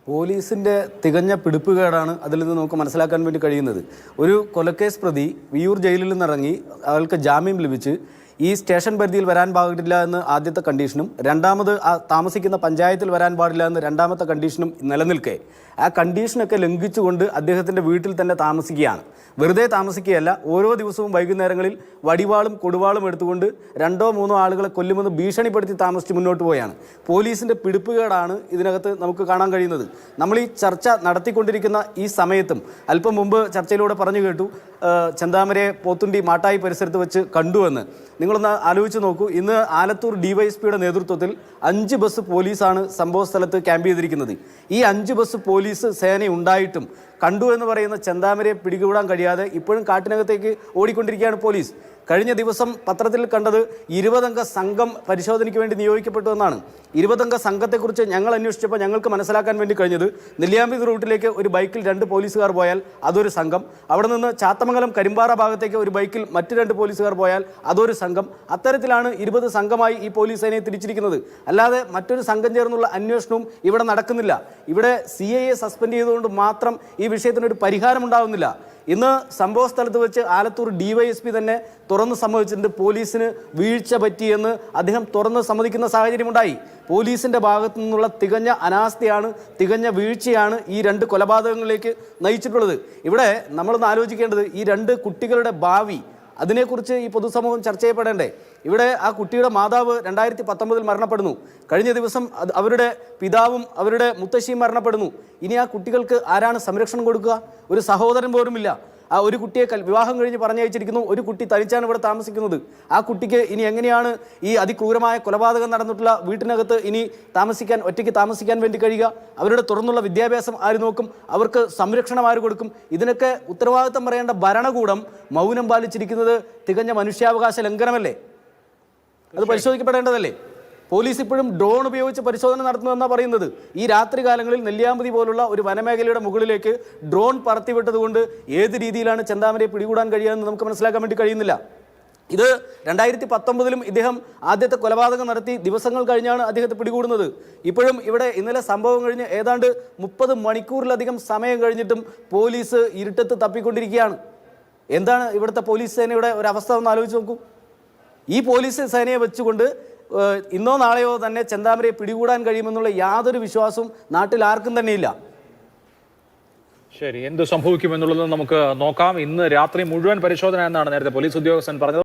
പോലീസിൻ്റെ തികഞ്ഞ പിടിപ്പുകേടാണ് അതിൽ നിന്ന് നമുക്ക് മനസ്സിലാക്കാൻ വേണ്ടി കഴിയുന്നത്. ഒരു കൊലക്കേസ് പ്രതി വിയൂർ ജയിലിൽ നിന്നിറങ്ങി അയാൾക്ക് ജാമ്യം ലഭിച്ച് ഈ സ്റ്റേഷൻ പരിധിയിൽ വരാൻ പാടില്ല എന്ന് ആദ്യത്തെ കണ്ടീഷനും രണ്ടാമത് താമസിക്കുന്ന പഞ്ചായത്തിൽ വരാൻ പാടില്ല എന്ന് രണ്ടാമത്തെ കണ്ടീഷനും നിലനിൽക്കെ ആ കണ്ടീഷനൊക്കെ ലംഘിച്ചുകൊണ്ട് അദ്ദേഹത്തിൻ്റെ വീട്ടിൽ തന്നെ താമസിക്കുകയാണ്. വെറുതെ താമസിക്കുകയല്ല, ഓരോ ദിവസവും വൈകുന്നേരങ്ങളിൽ വടിവാളും കൊടുവാളും എടുത്തുകൊണ്ട് 2-3 ആളുകളെ കൊല്ലുമെന്ന് ഭീഷണിപ്പെടുത്തി താമസിച്ച് മുന്നോട്ട് പോവുകയാണ്. പോലീസിൻ്റെ പിടിപ്പുകേടാണ് ഇതിനകത്ത് നമുക്ക് കാണാൻ കഴിയുന്നത്. നമ്മൾ ഈ ചർച്ച നടത്തിക്കൊണ്ടിരിക്കുന്ന ഈ സമയത്തും അല്പം മുമ്പ് ചർച്ചയിലൂടെ പറഞ്ഞു കേട്ടു ചെന്താമരയെ പോത്തുണ്ടി മാട്ടായി പരിസരത്ത് വെച്ച് കണ്ടുവെന്ന്. നിങ്ങളൊന്ന് ആലോചിച്ച് നോക്കൂ. ഇന്ന് ആലത്തൂർ DYSPയുടെ നേതൃത്വത്തിൽ 5 ബസ് പോലീസാണ് സംഭവ സ്ഥലത്ത് ക്യാമ്പ് ചെയ്തിരിക്കുന്നത്. ഈ 5 ബസ് പോലീസ് സേന ഉണ്ടായിട്ടും കണ്ടു എന്ന് പറയുന്ന ചെന്താമരയെ പിടികൂടാൻ കഴിയാതെ ഇപ്പോഴും കാട്ടിനകത്തേക്ക് ഓടിക്കൊണ്ടിരിക്കുകയാണ് പോലീസ്. കഴിഞ്ഞ ദിവസം പത്രത്തിൽ കണ്ടത് 20 അംഗ സംഘം പരിശോധനയ്ക്ക് വേണ്ടി നിയോഗിക്കപ്പെട്ടു എന്നാണ്. 20 അംഗ സംഘത്തെക്കുറിച്ച് ഞങ്ങൾ അന്വേഷിച്ചപ്പോൾ ഞങ്ങൾക്ക് മനസ്സിലാക്കാൻ വേണ്ടി കഴിഞ്ഞത് നെല്ലിയാമ്പതി റൂട്ടിലേക്ക് ഒരു ബൈക്കിൽ 2 പോലീസുകാർ പോയാൽ അതൊരു സംഘം, അവിടെ നിന്ന് ചാത്തമംഗലം കരിമ്പാറ ഭാഗത്തേക്ക് ഒരു ബൈക്കിൽ മറ്റ് 2 പോലീസുകാർ പോയാൽ അതൊരു സംഘം. അത്തരത്തിലാണ് 20 സംഘമായി ഈ പോലീസ് സേനയെ തിരിച്ചിരിക്കുന്നത്. അല്ലാതെ മറ്റൊരു സംഘം ചേർന്നുള്ള അന്വേഷണവും ഇവിടെ നടക്കുന്നില്ല. ഇവിടെ CIA സസ്പെൻഡ് ചെയ്തുകൊണ്ട് മാത്രം ഈ വിഷയത്തിനൊരു പരിഹാരമുണ്ടാകുന്നില്ല. ഇന്ന് സംഭവ സ്ഥലത്ത് വെച്ച് ആലത്തൂർ DYSP തന്നെ തുറന്ന് സമ്മതിച്ചിട്ടുണ്ട്. പോലീസിന് വീഴ്ച പറ്റിയെന്ന് അദ്ദേഹം തുറന്ന് സമ്മതിക്കുന്ന സാഹചര്യമുണ്ടായി. പോലീസിൻ്റെ ഭാഗത്തു നിന്നുള്ള തികഞ്ഞ അനാസ്ഥയാണ്, തികഞ്ഞ വീഴ്ചയാണ് ഈ 2 കൊലപാതകങ്ങളിലേക്ക് നയിച്ചിട്ടുള്ളത്. ഇവിടെ നമ്മളൊന്ന് ആലോചിക്കേണ്ടത് ഈ 2 കുട്ടികളുടെ ഭാവി, അതിനെക്കുറിച്ച് ഈ പൊതുസമൂഹം ചർച്ച ചെയ്യപ്പെടേണ്ടേ. ഇവിടെ ആ കുട്ടിയുടെ മാതാവ് 2019 മരണപ്പെടുന്നു. കഴിഞ്ഞ ദിവസം അവരുടെ പിതാവും അവരുടെ മുത്തശ്ശിയും മരണപ്പെടുന്നു. ഇനി ആ കുട്ടികൾക്ക് ആരാണ് സംരക്ഷണം കൊടുക്കുക? ഒരു സഹോദരൻ പോലുമില്ല. ആ ഒരു കുട്ടിയെ വിവാഹം കഴിഞ്ഞ് പറഞ്ഞയച്ചിരിക്കുന്നു. ഒരു കുട്ടി തനിച്ചാണ് ഇവിടെ താമസിക്കുന്നത്. ആ കുട്ടിക്ക് ഇനി എങ്ങനെയാണ് ഈ അതിക്രൂരമായ കൊലപാതകം നടന്നിട്ടുള്ള വീട്ടിനകത്ത് ഇനി ഒറ്റയ്ക്ക് താമസിക്കാൻ വേണ്ടി കഴിയുക? അവരുടെ തുറന്നുള്ള വിദ്യാഭ്യാസം ആര് നോക്കും? അവർക്ക് സംരക്ഷണം ആര് കൊടുക്കും? ഇതിനൊക്കെ ഉത്തരവാദിത്തം പറയേണ്ട ഭരണകൂടം മൗനം പാലിച്ചിരിക്കുന്നത് തികഞ്ഞ മനുഷ്യാവകാശ ലംഘനമല്ലേ? അത് പരിശോധിക്കപ്പെടേണ്ടതല്ലേ? പോലീസ് ഇപ്പോഴും ഡ്രോൺ ഉപയോഗിച്ച് പരിശോധന നടത്തുന്നതെന്നാണ് പറയുന്നത്. ഈ രാത്രി കാലങ്ങളിൽ നെല്ലിയാമ്പതി പോലുള്ള ഒരു വനമേഖലയുടെ മുകളിലേക്ക് ഡ്രോൺ പറത്തിവിട്ടതുകൊണ്ട് ഏത് രീതിയിലാണ് ചെന്താമരയെ പിടികൂടാൻ കഴിയുകയെന്ന് നമുക്ക് മനസ്സിലാക്കാൻ വേണ്ടി കഴിയുന്നില്ല. ഇത് 2019 ഇദ്ദേഹം ആദ്യത്തെ കൊലപാതകം നടത്തി ദിവസങ്ങൾ കഴിഞ്ഞാണ് അദ്ദേഹത്തെ പിടികൂടുന്നത്. ഇപ്പോഴും ഇവിടെ ഇന്നലെ സംഭവം കഴിഞ്ഞ് ഏതാണ്ട് 30 മണിക്കൂറിലധികം സമയം കഴിഞ്ഞിട്ടും പോലീസ് ഇരുട്ടത്ത് തപ്പിക്കൊണ്ടിരിക്കുകയാണ്. എന്താണ് ഇവിടുത്തെ പോലീസ് സേനയുടെ ഒരു അവസ്ഥ ഒന്ന് ആലോചിച്ച് നോക്കൂ. ഈ പോലീസ് സേനയെ വെച്ചുകൊണ്ട് ഇന്നോ നാളെയോ തന്നെ ചെന്താമരയെ പിടികൂടാൻ കഴിയുമെന്നുള്ള യാതൊരു വിശ്വാസവും നാട്ടിൽ ആർക്കും തന്നെയില്ല. ശരി, എന്ത് സംഭവിക്കുമെന്നുള്ളത് നമുക്ക് നോക്കാം. ഇന്ന് രാത്രി മുഴുവൻ പരിശോധന എന്നാണ് നേരത്തെ പോലീസ് ഉദ്യോഗസ്ഥൻ പറഞ്ഞത്.